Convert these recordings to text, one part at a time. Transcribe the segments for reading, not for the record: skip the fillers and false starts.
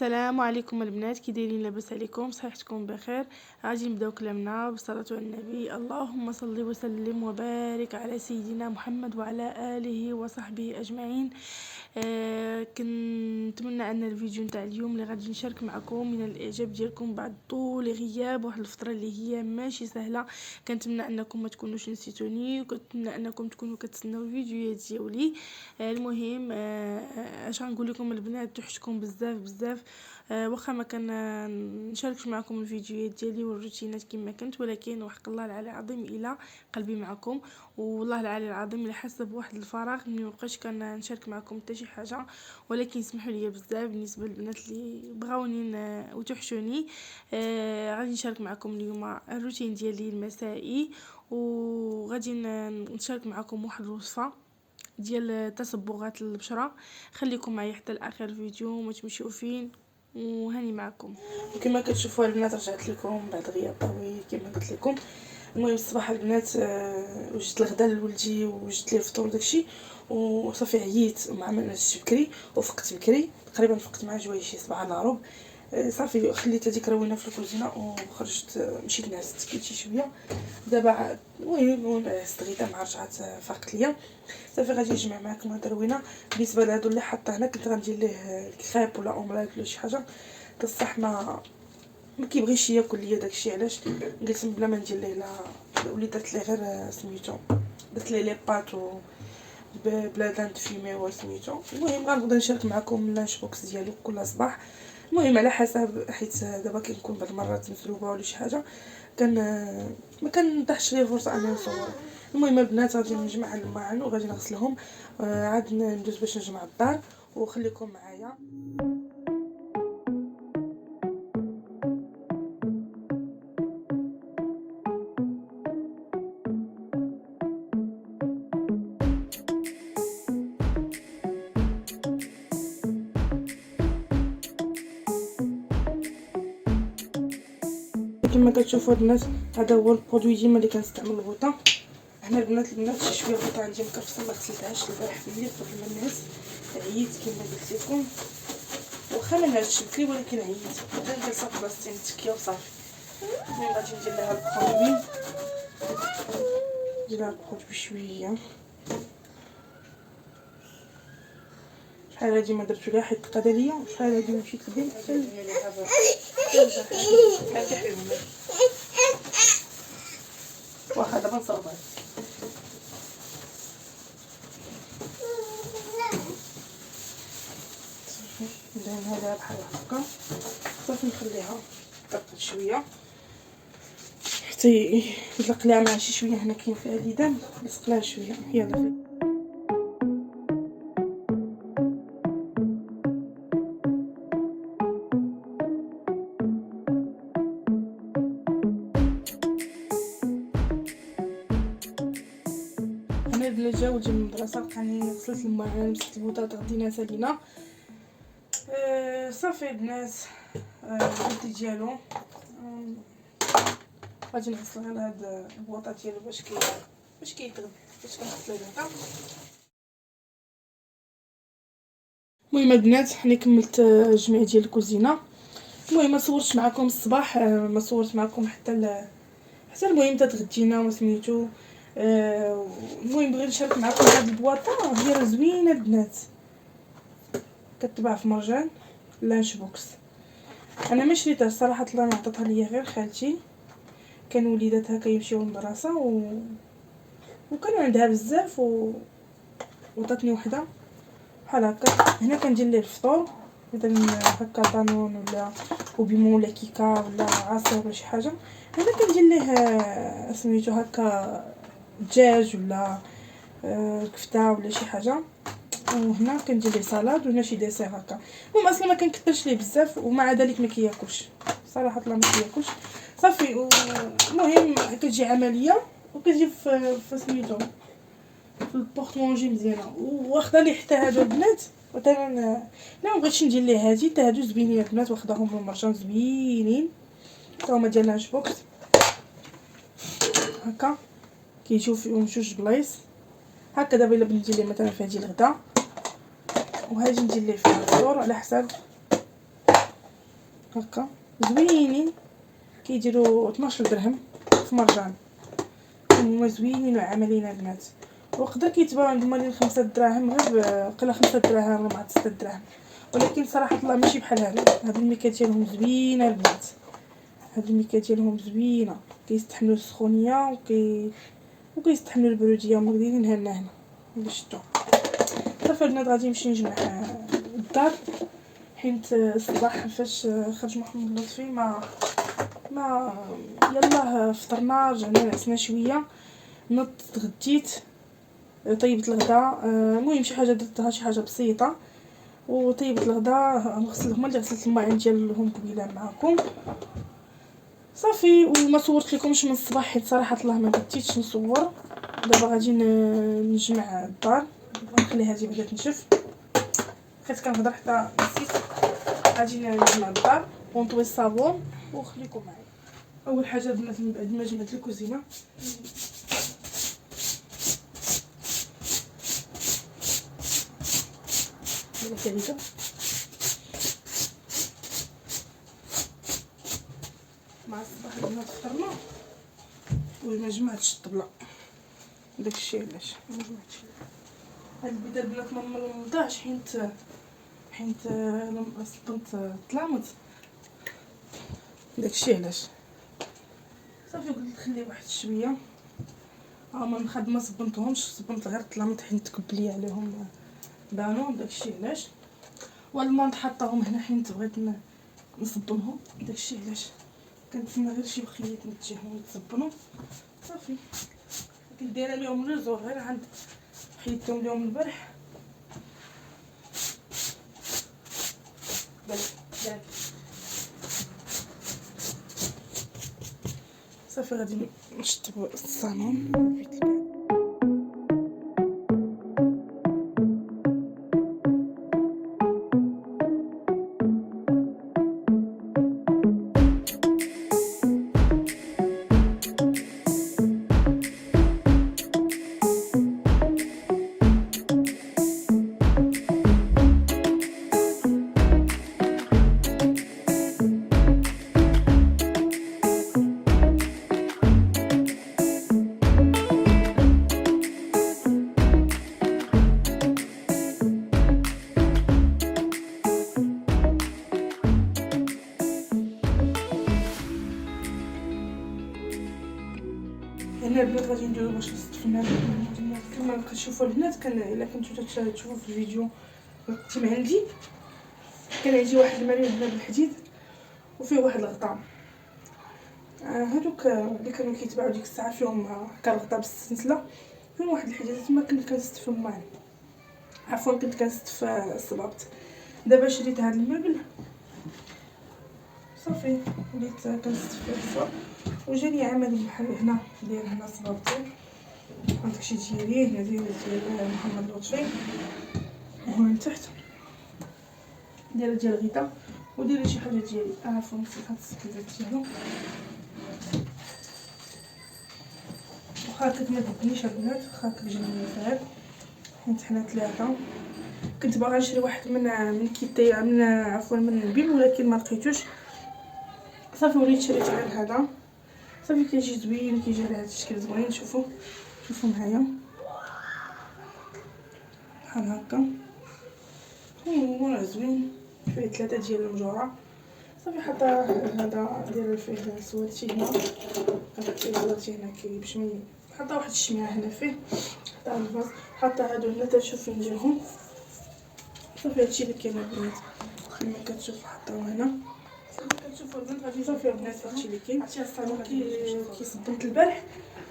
السلام عليكم البنات، كي دايرين؟ لاباس عليكم؟ صحتكم بخير؟ غادي نبداو كلامنا بالصلاه على النبي. اللهم صل وسلم وبارك على سيدنا محمد وعلى اله وصحبه اجمعين. كنتمنى ان الفيديو نتاع اليوم اللي غادي نشارك معكم من الاعجاب ديالكم بعد طول غياب واحد الفتره اللي هي ماشي سهله. كنتمنى انكم ما تكونوش نسيتوني، وكنتمنى انكم تكونوا كتسناو الفيديوهات ديالي. المهم اش غنقول لكم البنات، توحشتكم بزاف بزاف. واخا ما نشاركش معكم الفيديوهات ديالي والروتينات كما كنت، ولكن وحق الله العلي العظيم الى قلبي معكم، والله العلي العظيم الا حاسه بواحد الفراغ ملي مبقيتش كنشارك معكم حتى شي حاجه. ولكن اسمحوا لي بزاف بالنسبه للبنات اللي بغاوني وتوحشوني. غادي نشارك معكم اليوم الروتين ديالي المسائي، وغادي نشارك معكم واحد الوصفه ديال تصبغات البشره. خليكم معايا حتى لاخر الفيديو، ما تمشيو فين، وهاني معكم. وكما كتشوفوا البنات رجعت لكم بعد غياب طويل كما قلت لكم. المهم الصباح البنات وجدت الغدا لولدي وجدت ليه الفطور داكشي، وصافي عييت وما عملناش بكري وفقت بكري، تقريبا فقت مع جوايا شي 7 الا ربع. صافي خليت هذيك روينه في الكوزينه وخرجت مشيت نعست كيت شي شويه. دابا المهم نعست غير مع رجعت فاقت ليا. صافي غادي نجمع معكم هاد الروينه. بالنسبه لهادو اللي حاطه هنا كنت غندير ليه الكريب ولا اومليت ولا شي حاجه، بصح ما كيبغيش ياكل ليا داكشي، علاش قلت بلا ما ندير ليه لا، وليت درت ليه غير سميتو، درت ليه لي بات بلا دان فيمي وسميتو. المهم غنبدا نشارك معكم اللانش بوكس ديالو كل صباح. المهم على حسب، حيت دابا كنكون بعض المرات مسلوبه ولا شي حاجه ما كنطيحش لي فرصه انني نصور. المهم البنات غادي نجمع الماعن وغادي نغسلهم، عاد ندوز باش نجمع الدار، وخليكم معايا. كما كتشوفوا البنات، هذا هو البرودوي ديما اللي كنستعمل، البوطه. هنا البنات شويه البوطه عندي مكرفسه ما غسلتهاش البارح في الليل قبل ما نعس. عييت كما قلت لكم، واخا ما نعسش بكري ولكن عييت، بدا ندير صافي بلاصتين متكيه وصافي. المهم غادي ندير لها البرودوي، ندير لها البرودوي شويه. شحال هادي ما درتو ليها حيت قاده ليا، وشحال هادي مشيت لبين حتى واخا دابا نصاوبها. ندهن هذا بحال هكا، صافي نخليها ترقد شويه حتى يطلق ليها مع شي شويه. هنا كاين فيها ليدان لصق لها شويه. يلا انا البنات جا ولدي من المدرسه، لقاني غسلت الماعن مسحت البوطاط غدينا سالينا. صافي البنات الغدي ديالو غادي نغسل غير هاد البوطه ديالو باش كيتغد، باش كنغسلو هكا. المهم البنات حنا كملت الجميع ديال الكوزينه. المهم ما صورتش معكم الصباح، ما صورت معكم حتى المهم تغدينا وسميتو. المهم بغيت نشارك معكم هاد البواطه ديال زوينه البنات، كتباع في مرجان لانش بوكس. انا ما شريتها الصراحه، الله ما عطاتها ليا غير خالتي، كانوا وليداتها كيمشيو للمدرسه وكانوا عندها بزاف وعطاتني وحده بحال هكا. هنا كندير ليه الفطور، مثلا هكا طانون ولا وبيمون ولا كيكه ولا عصير ولا شي حاجه. هنا كندير ليه سميتو هكا دجاج ولا كفته ولا شي حاجه. وهنا كندير ليه سالاد، وهنا شي ديسير هكا. المهم اصلا ما كنكثرش ليه بزاف، ومع ذلك ما كياكلش صراحه، ما كياكلش صافي. المهم كتجي عمليه وكتجي في سميتو في البورطمونجي مزيانه. واخده لي حتى هادو البنات مثلا، لا مبغيتش ندير ليه هادي، حتى هادو زوينين البنات، واخداهم من المرجان زوينين، حتى هما ديال لانش بوكس هكا كيجيو فيهم جوج بلايص هكا. دابا الا بغيت ندير ليه مثلا في هادي الغدا، وهادي ندير ليه فيها الفطور على حساب هكا زوينين، كيديروا 12 درهم في مرجان، هما زوينين وعمليين البنات. وقدر كيتباعوا عند مالين 5 دراهم، غير قلا 5 دراهم ولا 6 دراهم، ولكن صراحه الله ماشي بحال هاد الميكات ديالهم زوينه البنات. هاد الميكات ديالهم زوينه، كيستحملوا السخونيه وكيستحملوا البروديه، هما دايرينها لنا هنا باش شتو. صافي البنات غادي نمشي نجمع الدار، حيت الصباح فاش خرج محمد لطفي ما يلاه فطرنا، رجعنا نعسنا شويه، نضت غديت، طيبت الغداء. المهم شي حاجه درتها، شي حاجه بسيطه، وطيبت الغداء. هما اللي غسلت الماعن ديالهم قبيله معكم صافي. وما صورت لكمش من الصباح حيت صراحه الله ما بديتش نصور. دابا غادي نجمع الدار، نخلي هذه بعدا تنشف، بقيت كنهضر حتى نسيت. غادي نجمع الدار ونطوي الصابون وخليكم معايا. اول حاجه بنات من بعد ما جمعت الكوزينه، كذا مع الصباح البنات فطرنا وما جمعتش الطبله، داكشي علاش ما جمعتش. هاد البيضه البنات ما مرضاش حيت صبنت طلامت، داكشي علاش. صافي قلت خلي واحد شويه، هما مخدمه صبنتهمش، صبنت غير طلامت حيت تكب لي عليهم بانو، داكشي علاش. والماط حطاهم هنا حيت بغيت نصبنهم، داكشي علاش كنتسنى غير شي بخيات نتجيهم يتصبنوا صافي. كنت دايره لهم رزق غير عند حيدتهم لهم البارح صافي. غادي نشطب الصالون. هنا البنات غادي نديرو باش نستفنا كما كتشوفوا البنات. كان الا كنتو تشوفوا في الفيديو القتيم عندي، كان عندي واحد المريض هنا بالحديد وفيه واحد الغطام. هادوك اللي كانوا كيتباعوا ديك الساعه فيهم كالغطا بالسنسله، فيهم واحد الحديد تما كنت كنستف معاه، عفوا كنت كنستف الصبابط. دابا شريت هذا المبل صافي وليت كنستف فيه، وجاني عملي بحال هنا داير هنا صبابطي، هادشي ديالي هنا ديال محمد لطفي، وهنا من تحت دايره ديال غيتا، ودايره شي حاجه ديالي عفوا نسيت هاد السكينات ديالو. واخا هكاك ما تبنيش البنات، واخا هكاك جاني فاهد حيت حنا 3. كنت باغا نشري واحد من كيتاي من عفوا من البيب، ولكن ما لقيتوش صافي وليت شريت غير هذا صافي. كيجي زوين، كيجي على هذا الشكل زوين. شوفوا معايا بحال هكا، هو زوين فيه 3 ديال المجوره صافي. حتى هذا داير فيه سوالتي هنا، كنحطي سوالتي هنا باش حتى واحد الشمعه هنا فيه، حتى الفاز، حتى هادو هنا تنشوف فين نديرهم صافي. هادشي اللي كاين البنات كما كتشوفوا حطاو هنا كتشوفوا البنات. غادي صافي البنات هادشي اللي كاين. عرفتي الصالون كي صبنت البارح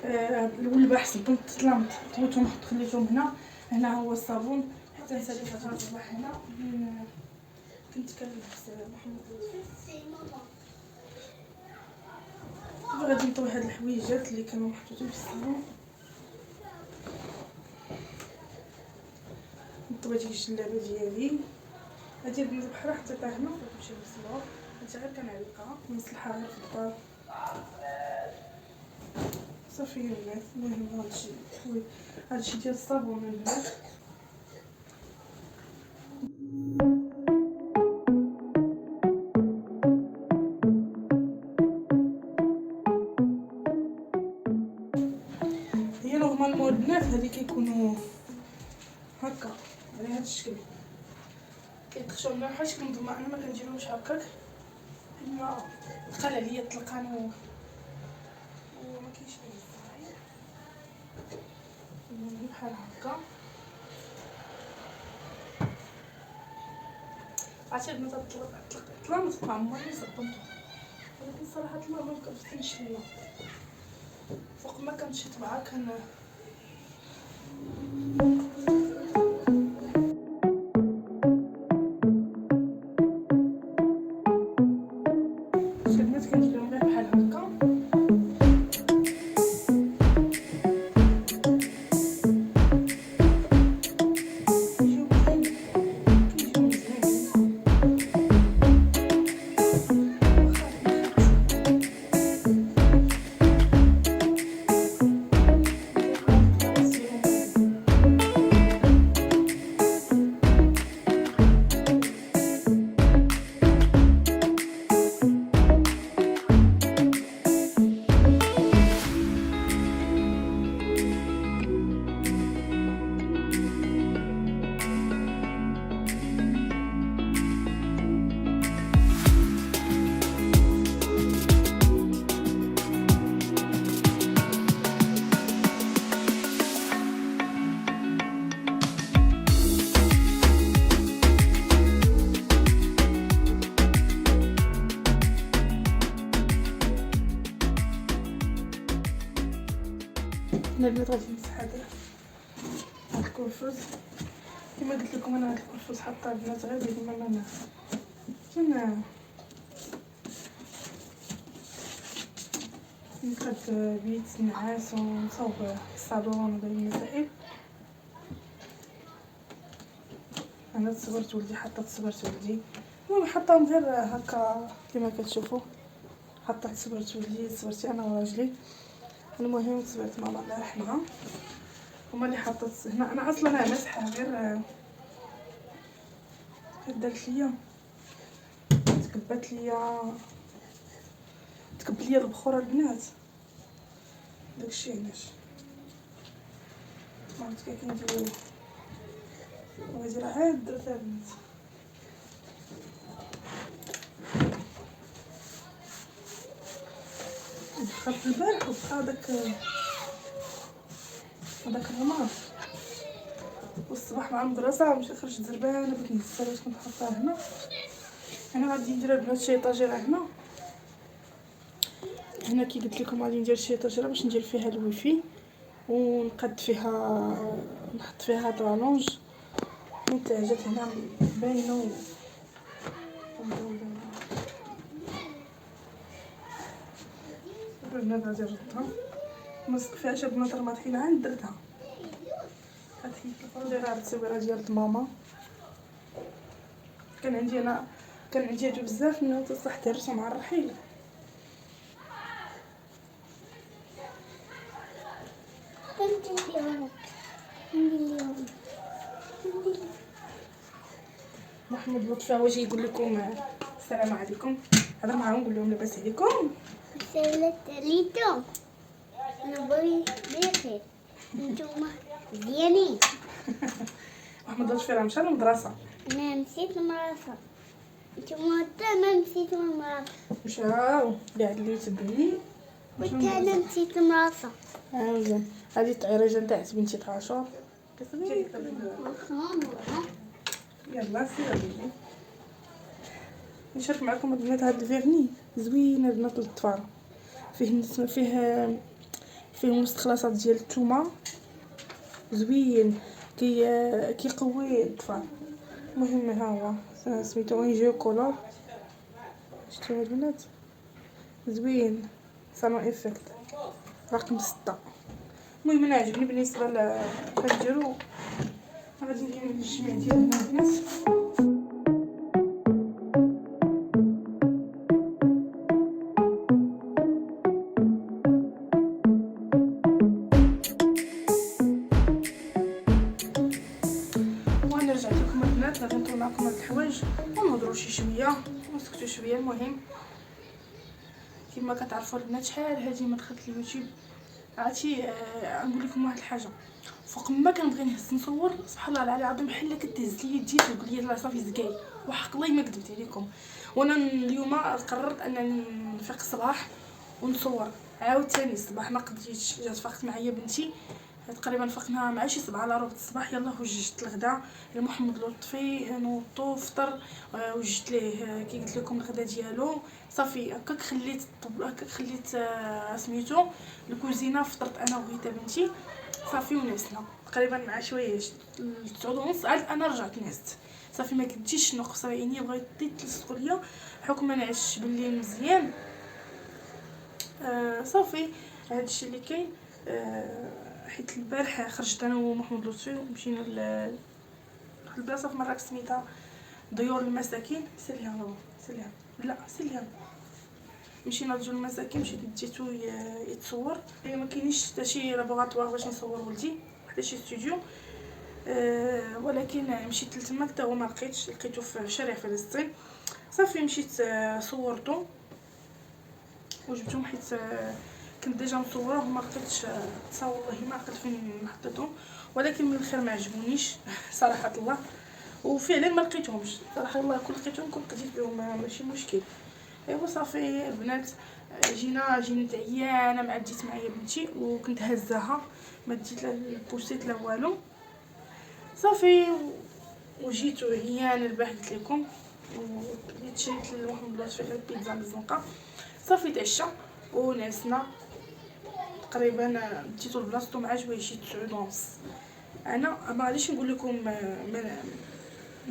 البارح صبنت طلامت طويتهم خليتهم هنا هو الصابون حتى نسالي هاد الصباح هنا كنت كنلبس محمد لطفي. غادي نطوي هاد الحويجات اللي كانوا محطوطين في الصالون، نطوي ديك الجلابه ديالي هادي البنات بحال حطيتها هنا ونمشي نغسلها. حتى غير كنعلقها نصلحها غير في الدار صافي البنات. المهم هادشي ديال الصابون البنات. البنات هذه كيكونوا هكا على هذا الشكل، كيتخشوا مليح بحال شكل مضمع. انا ما كنديروهمش هكاك، اما ثقال عليا طلقان وما كاينش لي الصراحه. بحال هكا عرفتي البنات طلع ما عمرني صبنتو، ولكن صراحه الماء ما كيفتنش ليا فوق ما كنمشيت معاه كان البنات كنديرهم غير بحال هكا. هنا البنات غادي نمسح هاد الكرفس. كما قلت لكم انا هاد الكرفس حاطه البنات غير ديما انا نقاد بيت نعاس ونصاوب الصابون وداير المسائل. انا تصبرت ولدي حطيت صبرت ولدي، المهم حطاهم غير هكا كما كتشوفوا. حطيت صبرت ولدي، صبرتي انا وراجلي. المهم تصبرت ماما الله يرحمها هما اللي حطيت هنا. انا اصلا مسحه غير دارت ليا تكبت ليا البخور البنات. داكشي علاش ما عرفت كيف نديرو. وهذه راه عاد درتها البنات. دخلت البارح وبقى هذاك الرماد والصباح مع المدرسه مشيت خرجت زربانه بغيت نغسل واش كنت حاطاها هنا. انا غادي ندير البنات شي طاجيره هنا كي قلت لكم غادي ندير شي طاجيره باش ندير فيها الويفي ونقد فيها نحط فيها طالونج منتعجات هنا باينه البنات غادي نردها. مسك فيها شي بنات راه ما طحينه عاد درتها. هاد حيت الفونديره هاد التصويره ديال ماما كان عندي هادو بزاف من تصح درتهم مع الرحيل. محمد لطفي هو جاي يقول لكم السلام عليكم. هضر معاهم قول لهم لاباس عليكم. السلام عليكم. انا بخير نتوما مزيانين. محمد لطفي راه مشى للمدرسه. انا مشيت للمدرسه. نتوما حتى ما مشيتو للمدرسه. مشاو قاعد اللي تبني وحتى انا مشيت للمدرسه. مزيان. هذه الطعيريجه نتاعت بنتي طاشور كتبغي يلا سير بيجي نشارك معكم البنات. هذا الفيرني زوين البنات للطفال، فيه مستخلصات ديال الثومه زوين كيقوي الطفال. المهم ها هو سميتو انجيو كولور. شفتوا البنات زوين صالون افكت رقم 6. المهم انا عجبني بالنسبه كنديرو. غادي ندير الجميع ديالنا البنات. وانا رجعت لكم البنات غادي نطول معكم هاد الحوايج ونهضروا شي شويه ونسكتوا شويه. المهم كما كتعرفوا البنات شحال هادي ما دخلت اليوتيوب عرفتي. نقول لكم واحد الحاجه، فوق ما كنبغي نهز نصور سبحان الله العلي العظيم بحال كتهز لي يدي تقول لي لا صافي زكاي، وحق الله ما كذبت عليكم. وانا اليوم قررت انني نفيق الصباح ونصور. عاوتاني الصباح ما قديتش، جات فاقت معايا بنتي تقريبا فقنا مع شي 7:15 الصباح. يلاه وجدت الغدا لمحمد لطفي، نوضو فطر، وجدت ليه كي قلت لكم الغدا ديالو. صافي هكاك خليت سميتو الكوزينه. فطرت انا وغيتا بنتي صافي ونعسنا تقريبا مع شويه 9:30 عاد انا رجعت نعست. صافي ما كنتيش نقص عينيا، بغيت تلصقوا ليا حكم ما نعسش بالليل مزيان. صافي هادشي اللي كاين. حيت البارح خرجت انا ومحمد لطفي ومشينا لواحد البلاصه في مراكش سميتها ديور المساكين. سليها سليها لا سليها. مشينا لديور المساكين، مشيت ديتو يتصور. ما كاينش حتى شي لابوغاتوار باش نصور ولدي، حتى شي ستوديو. ولكن مشيت لتما حتى هو ما لقيتش، لقيتو في شارع فلسطين. صافي مشيت صورتو وجبتهم حيت كنت ديجا مصوره وما لقيتش تصاور. والله ما عقلت فين حطيتهم، ولكن من الخير ما عجبونيش صراحه الله. وفعلا ما لقيتهمش صراحه الله، كون لقيتهم كنت قديت بهم ماشي مشكل. ايوا صافي البنات جينا عيانه مع ديت معايا بنتي وكنت هزاها، ما ديت لا البوسيت لا والو. صافي وجيت عيانه البارح قلت لكم، وليت شريت لواحد لطفي غير بيتزا مزنقه. صافي تعشى ونعسنا تقريبا ديتو لبلاصتو مع شويه شي 9:30. انا ما غاديش نقول لكم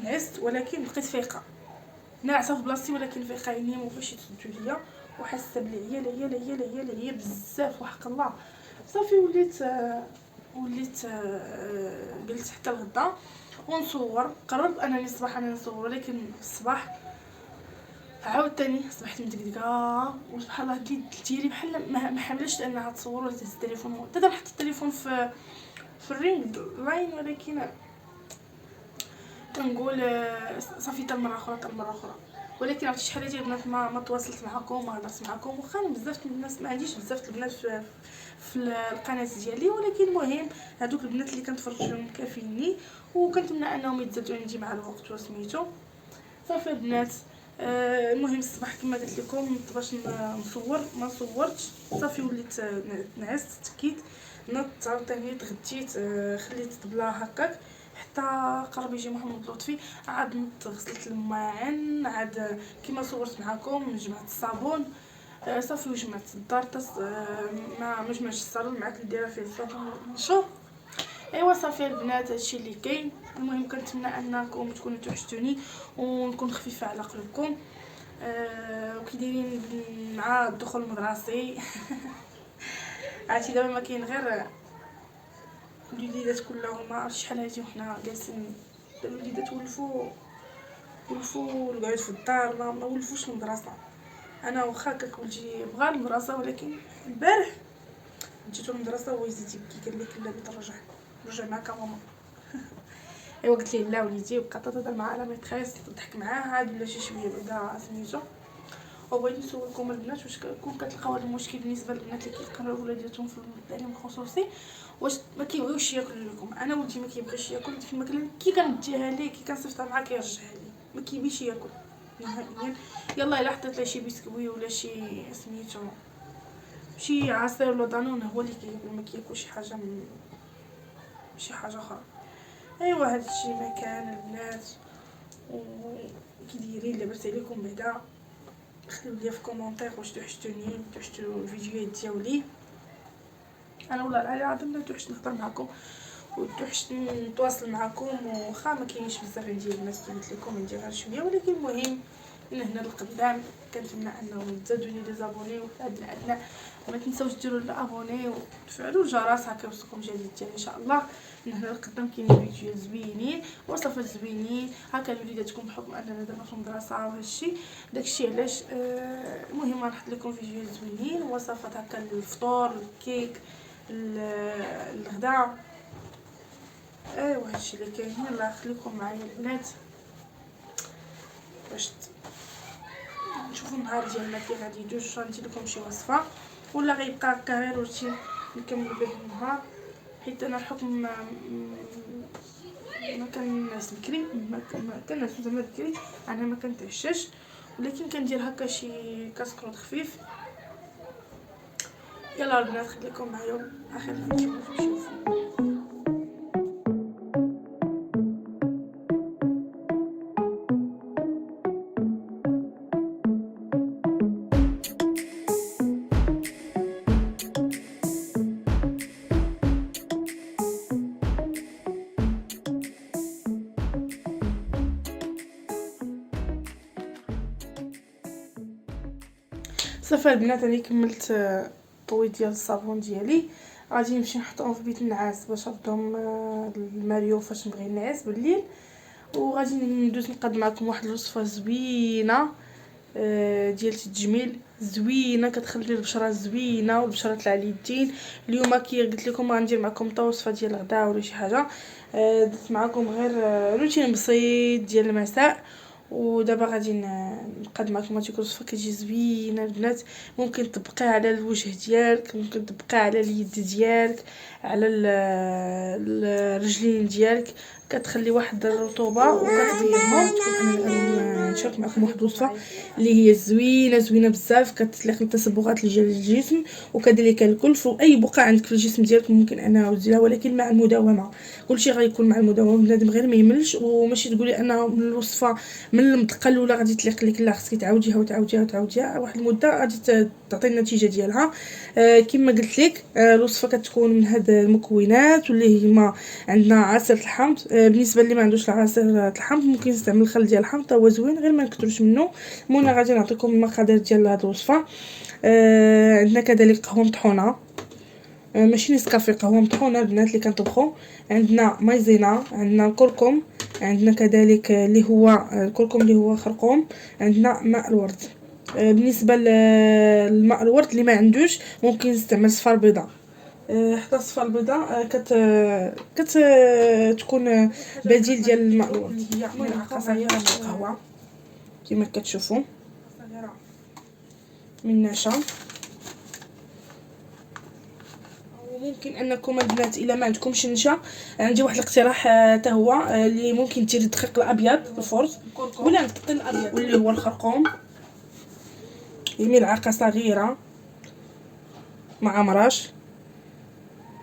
نعست، ولكن بقيت فايقه ناعسه في بلاصتي، ولكن فايقه عينيا ما بغاش يتسدوا ليا وحاسه بالعيا بزاف وحق الله. صافي وليت جلست حتى الغدا ونصور. قررت انني الصباح انا نصور، ولكن الصباح عاوتاني صبحت مدقدقه وسبحان الله اليد ديالي بحال ما حملتش انها تصور ولا تهز التليفون. حتى حط التليفون في الرينج لاين، ولكن كنقول صافي حتى المره اخرى. ولكن عرفتي شحال هادي البنات ما تواصلت معكم ما هضرت معكم، واخا انا بزاف الناس ما عنديش بزاف البنات في القناه ديالي، ولكن المهم هذوك البنات اللي كنتفرج فيهم كافيني، وكنتمنى انهم يتزادوا عندي مع الوقت وسميتو. صافي البنات المهم الصباح كما قلت لكم باش نصور ما صورتش. صافي وليت نعست تكيت نضت عاوتاني تغديت، خليت طبله هكاك حتى قرب يجي محمد لطفي. عاد نضت غسلت الماعن، عاد كما صورت معكم جمعت الصابون. صافي وجمعت الدار ما جمعتش الصالون معاك اللي دايره فيه الصابون نشوف. ايوا صافي البنات هادشي اللي كاين. المهم كنتمنى انكم تكونوا توحشتوني ونكون خفيفه على قلوبكم. وكي دايرين مع الدخول المدرسي عرفتي دابا ما كاين غير الوليدات كلهم، عرفتي شحال هادي وحنا جالسين. الوليدات ولفوا القعود في الدار، ما ولفوش المدرسه. انا واخا كاك ولدي بغى المدرسه، ولكن البارح جيتو المدرسه وهو يزيد يبكي قال لي لا بغيت نرجع معاك ماما. ايوا قلت ليه لا وليدي، بقات تهضر مع لا ميتريس تضحك معاه عاد ولا شي شويه بعدا سميتو. وبغيت نسولكم البنات واش كون كتلقاو هذا المشكل بالنسبه للبنات اللي كيقراو ولاداتهم في التعليم الخصوصي، واش ما كيبغيوش ياكلوا لكم؟ انا ولدي ما كيبغيش ياكل ديك الماكله كي كنديها ليه كي كنصيفطها معاه كيرجعها لي، ما كيبيش ياكل نهائيا. يلا الا حطيت له شي بسكوي ولا شي سميتو شي عصير ولا دانون هو اللي كياكل، ما كياكلش شي حاجه اخرى. ايوا هادشي ما كان البنات. وكي دايرين لاباس عليكم بعدا خليو لي في كومونتير واش توحشتوا الفيديوهات ديالي. انا والله العلي العظيم توحشت نهضر معكم وتوحشت نتواصل معكم، واخا ما كاينش بزاف عندي الناس كي قلت لكم عندي غير شويه، ولكن المهم من هنا للقدام كنتمنى انهم تزادوني لي زابوني وعندنا ما تنساوش ديروا الابوني وتفعلوا الجرس هكا يوصلكم جديد ديالي ان شاء الله. من هنا للقدام كاينين فيديوهات زوينين وصفات زوينين هكا لوليداتكم بحكم اننا دابا في المدرسه وهادشي داكشي علاش. المهم غنحط لكم فيديوهات زوينين وصفات هكا للفطور الكيك الغداء. ايوا هادشي اللي كاين. يلا خليكم معايا البنات باش نشوفوا النهار ديالنا كي غادي يدوز. ندير لكم شي وصفه ولا غيبقى هكا غير روتين نكمل به النهار، حيت انا الحكم ما كنعس بكري، ما كنعس زعما بكري، انا ما كنتعشاش، ولكن كندير هكا شي كاسكروط خفيف. يلا البنات خليكم معايا اخر الفيديو نشوفوا. صافي البنات انا كملت الطوي ديال الصابون ديالي، غادي نمشي نحطهم في بيت النعاس باش نردهم الماريو فاش نبغي نعس بالليل. وغادي ندوز نقاد معكم واحد الوصفه زوينه ديال التجميل، زوينه كتخلي البشره زوينه والبشره طلع على اليدين. اليوم كي قلت لكم غندير معكم طا وصفه ديال الغداء ولا شي حاجه، درت معكم غير روتين بسيط ديال المساء. ودابا غادي نقاد معكم هذيك الوصفه كتجي زوينه البنات. ممكن تطبقيها على الوجه ديالك، ممكن تطبقيها على اليد ديالك، على الرجلين ديالك، كتخلي واحد الرطوبه وكتبيضهم. انا نشارك معكم واحد الوصفه اللي هي زوينه بزاف، كتليق التصبغات ديال الجسم وكذلك الكلف واي بقعه عندك في الجسم ديالك ممكن انها ديرها، ولكن مع المداومه. كلشي غيكون مع المداومه بنادم غير ما يملش، وماشي تقولي انها من الوصفه من المدقه الاولى غادي تليق لك، لا خصك تعاوديها وتعاوديها واحد المده غادي تعطي النتيجه ديالها. كما قلت لك الوصفه كتكون من هاد المكونات واللي هما عندنا عسل الحامض. بالنسبه اللي ما عندوش عسل الحامض ممكن يستعمل الخل ديال الحامض، هو زوين غير ما نكثروش منه. المهم غادي نعطيكم المقادير ديال هاد الوصفه. عندنا كذلك قهوه مطحونه، ماشي نسكافي، قهوه مطحونه البنات اللي كنطبخوا. عندنا مايزينا، عندنا الكركم، عندنا كذلك اللي هو الكركم اللي هو خرقوم، عندنا ماء الورد. بالنسبه للماء الورد اللي ما عندوش ممكن يستعمل صفار بيضاء. حتى الصفار البيضاء تكون بديل ديال الماء الورد. هي ملعقه صغيره من القهوه كما كتشوفوا، صغيره من نشا. وممكن انكم البنات الا ما عندكمش نشا، عندي واحد الاقتراح حتى هو اللي ممكن ديري الدقيق الابيض الفرز ولا الدقيق الابيض واللي هو الخرقوم، ملعقه صغيره مع مراش،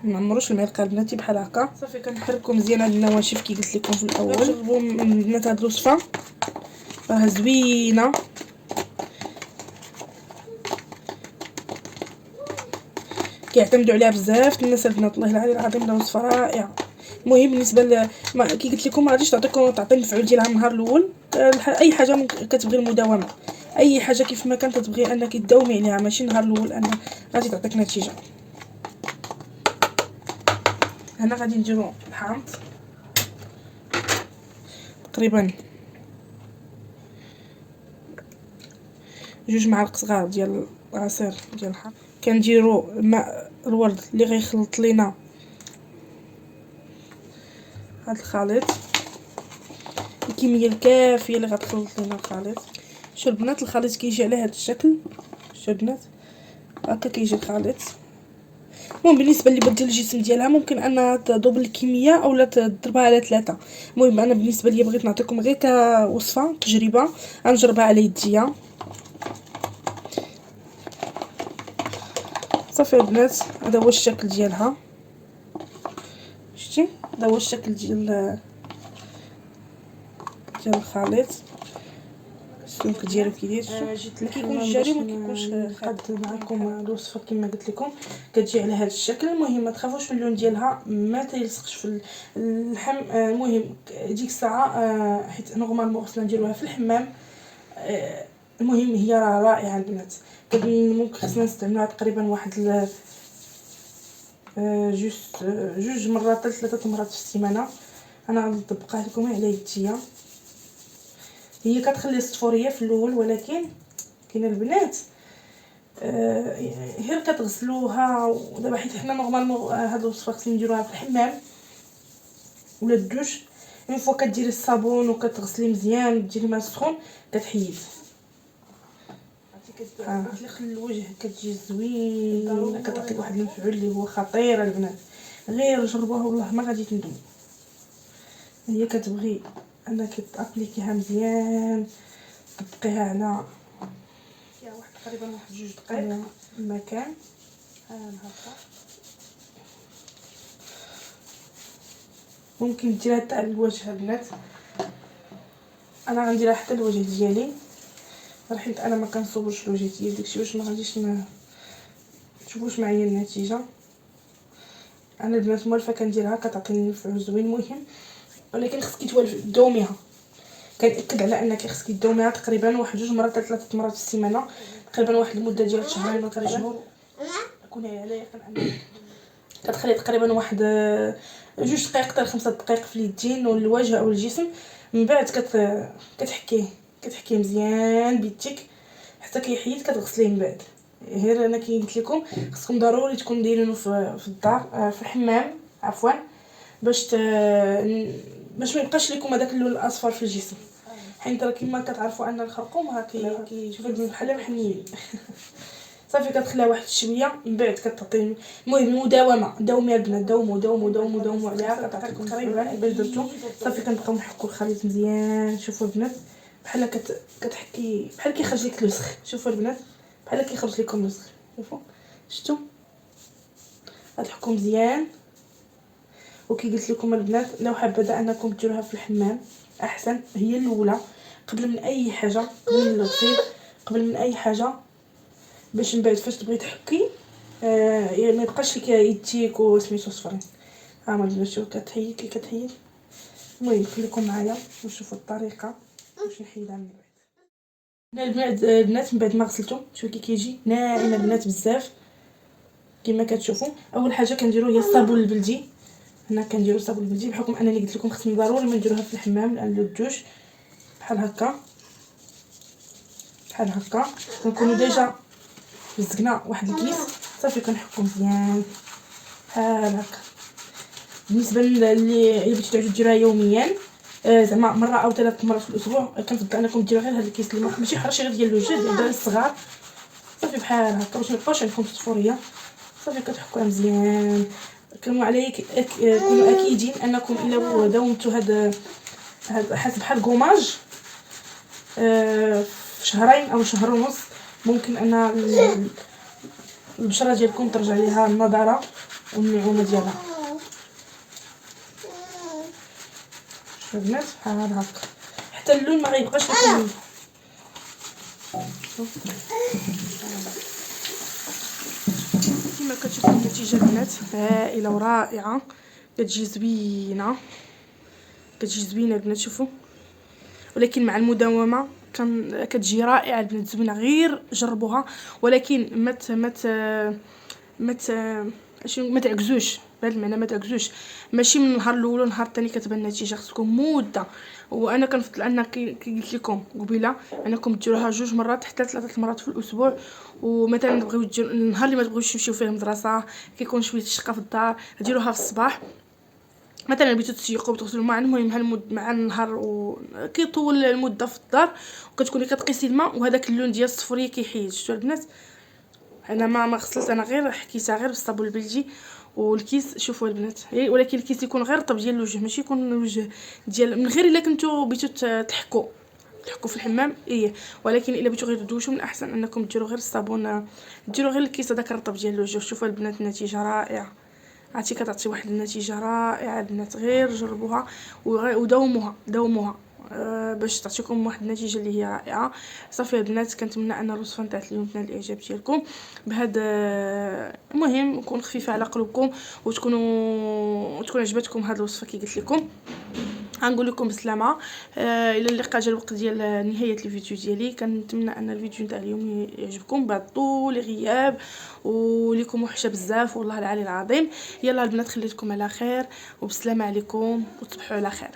نعمروش المعلقه البناتي بحال هكا. صافي كنحركو مزيان هاد النواشف كي قلت لكم في الاول. جربوا البنات هاد الوصفه راه زوينه، كيعتمدوا عليها بزاف الناس البنات، والله العلي العظيم وصفه رائعه. المهم بالنسبه كي قلت لكم ما غاديش تعطي المفعول ديالها النهار الاول. اي حاجه كتبغي المداومه، اي حاجه كيف ما كانت تبغي انك تداومي عليها، ماشي النهار الاول ان غادي تعطيك نتيجه. هنا غادي نديرو الحامض تقريبا 2 معالق صغار ديال عصير ديال الحامض. كنديرو ماء الورد اللي غيخلط لينا هاد الخليط، الكميه الكافيه اللي غتخلط لينا الخليط. شوف البنات الخليط كيجي على هذا الشكل، شوف البنات هكا كيجي الخليط. المهم بالنسبه اللي بدل الجسم ديالها ممكن انها تدوبل الكميه اولا تضربها على 3. المهم انا بالنسبه لي بغيت نعطيكم غير كوصفه تجربه غنجربها على يديا. صافي البنات هذا هو الشكل ديالها، شتي هذا هو الشكل ديال الخليط. السمك ديالو كيدير جيت كيكون جاري ما كيكونش قاد معكم الوصفه كما قلت لكم كتجي على هذا الشكل. المهم ما تخافوش من اللون ديالها، ما تيلصقش في اللحم. المهم ديك الساعه حيت نورمالمون خصنا نديروها في الحمام. المهم هي راه رائعه البنات، ممكن خصنا نستعملوها تقريبا واحد جوج مرات حتى 3 مرات في السيمانه. انا غادي نطبقها لكم على يديا. هي كتخلي الصفوريه في الاول، ولكن كاين البنات غير كتغسلوها. ودابا حيت حنا نورمالمون هاد الوصفه خصنا نديروها في الحمام ولا الدوش، اون فوا كديري الصابون وكتغسلي مزيان ديري ماء سخون كتحيد. كتطلق الوجه، كتجي زوينه، كتعطي واحد المفعول اللي هو خطير البنات. غير جربوها والله ما غادي تندموا. هي كتبغي انك تابليكيها مزيان، تطبقيها على واحد تقريبا واحد 2 دقائق المكان هكا. ممكن ديرها حتى على الوجه البنات. انا غنديرها حتى الوجه ديالي، حيت انا ما كنصوبش الوجه ديالي داكشي باش ما غاديش تشوفوش معايا النتيجه. انا البنات موالفه كنديرها كتعطيني مفعول زوين مهم، ولكن خصك تداوميها. كنأكد على انك خصك تداوميها تقريبا واحد 2 مرات 3 مرات في السيمانه، تقريبا واحد المده ديال شهرين ولا 3 شهور. كون على يقين انك كتخلي تقريبا واحد 2 دقائق حتى 5 دقائق في اليدين والوجه او الجسم. من بعد كتحكيه مزيان بيديك حتى كيحيد، كتغسليه من بعد. غير انا كي قلت لكم خصكم ضروري تكون دايرينه في الدار، في الحمام عفوا، باش ما يبقاش لكم هذاك اللون الاصفر في الجسم. حيت راه كما كتعرفوا ان الخرقوم كيشوف بحال محنيين. صافي كتخليها واحد شويه، من بعد كتعطي المهم المداومه. داومي البنات، داوموا عليها، كتعطيكم تقريبا باش درتو. صافي كنبقاو نحكوا الخليط مزيان. شوفوا البنات بحال كتحكي بحال كيخرج لك الوسخ. شوفوا البنات بحال كيخرج لكم الوسخ. شفتوا غتحكوا مزيان. وكي قلت لكم البنات لو حابه انكم ديروها في الحمام احسن، هي الاولى قبل من اي حاجه، قبل من الغسيل، قبل من اي حاجه، باش من بعد فاش تبغي تحكي ما يبقاش لك يديك وسميتو صفرين. ها ما البنات شوفوا كتحيد. المهم خليكم معايا وشوفوا الطريقه باش نحيدها من بعد. البنات من بعد ما غسلته شوفوا كي كيجي ناعم البنات بزاف كما كتشوفوا. اول حاجه كنديروا هي الصابون البلدي. هنا كنديروا الصابون البلدي بحكم انني قلت لكم خصني ضروري ما نديروها في الحمام لان الدوش بحال هكا كنكونوا ديجا لزقنا واحد الكيس. صافي كنحكو مزيان بحال هكا. بالنسبه اللي بغيتو تعودوا ديروها يوميا زعما مره او 3 مرات في الاسبوع، كنفضل انكم ديروا غير هذا الكيس اللي ماشي حرشي غير ديال الوجه، ديال الصغار. صافي بحال هكا باش ما يبقاوش عندكم الصفوريه. صافي كتحكوها مزيان. كونوا اكيدين انكم الا داومتوا هذا حسب بحال كوماج في شهرين او شهر ونص، ممكن ان البشره ديالكم ترجع ليها النضاره والنعومه ديالها. شوفوا البنات بحال هكا حتى اللون ما غيبقاش لكم. كما كتشوفوا النتيجه البنات هائله ورائعه. كتجي زوينه البنات. شوفوا ولكن مع المداومه كتجي رائعه البنات، زوينه. غير جربوها ولكن ما تعكزوش بهذا المعنى. ما تعكزوش ماشي من النهار الاول والنهار الثاني كتبان النتيجه، خصكم مده. وانا كنفضل ان كي قلت لكم قبيله انكم ديروها 2 مرات حتى 3 مرات في الاسبوع. ومثلا تبغيو ديروا النهار اللي ما تبغيوش تمشيو فيه المدرسه، كيكون شويه الشقه في الدار، ديروها في الصباح. مثلا بغيتو تسيقوا بتغسلوا الماء، المهم مع النهار كيطول المده في الدار، وكتكوني كتقيسي الماء وهذاك اللون ديال الصفريه كيحيد. شفتوا البنات انا ما غسلت، انا غير حكيتها غير بالصابون البلدي والكيس. شوفوا البنات ولكن الكيس يكون غير طب ديال الوجه، ماشي يكون الوجه ديال من غير الا كنتو بغيتو تحكوا في الحمام ولكن الا بغيتو غير تدوشوا من الاحسن انكم ديروا غير الصابون، ديروا غير الكيس هذاك الرطب ديال الوجه. شوفوا البنات النتيجه رائعه، عرفتي كتعطي واحد النتيجه رائعه البنات. غير جربوها وداوموها باش تعطيكم واحد النتيجه اللي هي رائعه. صافي البنات كنتمنى ان الوصفه نتاع اليوم تنال الاعجاب ديالكم. بهذا المهم نكون خفيفه على قلوبكم وتكون عجبتكم هذه الوصفه كي قلت لكم. غنقول لكم بسلامه الى اللقاء. جا الوقت ديال نهايه الفيديو ديالي. كنتمنى ان الفيديو نتاع اليوم يعجبكم بعد طول غياب وليكم وحشه بزاف والله العلي العظيم. يلا البنات خليتكم على خير وبسلامه عليكم وتصبحوا على خير.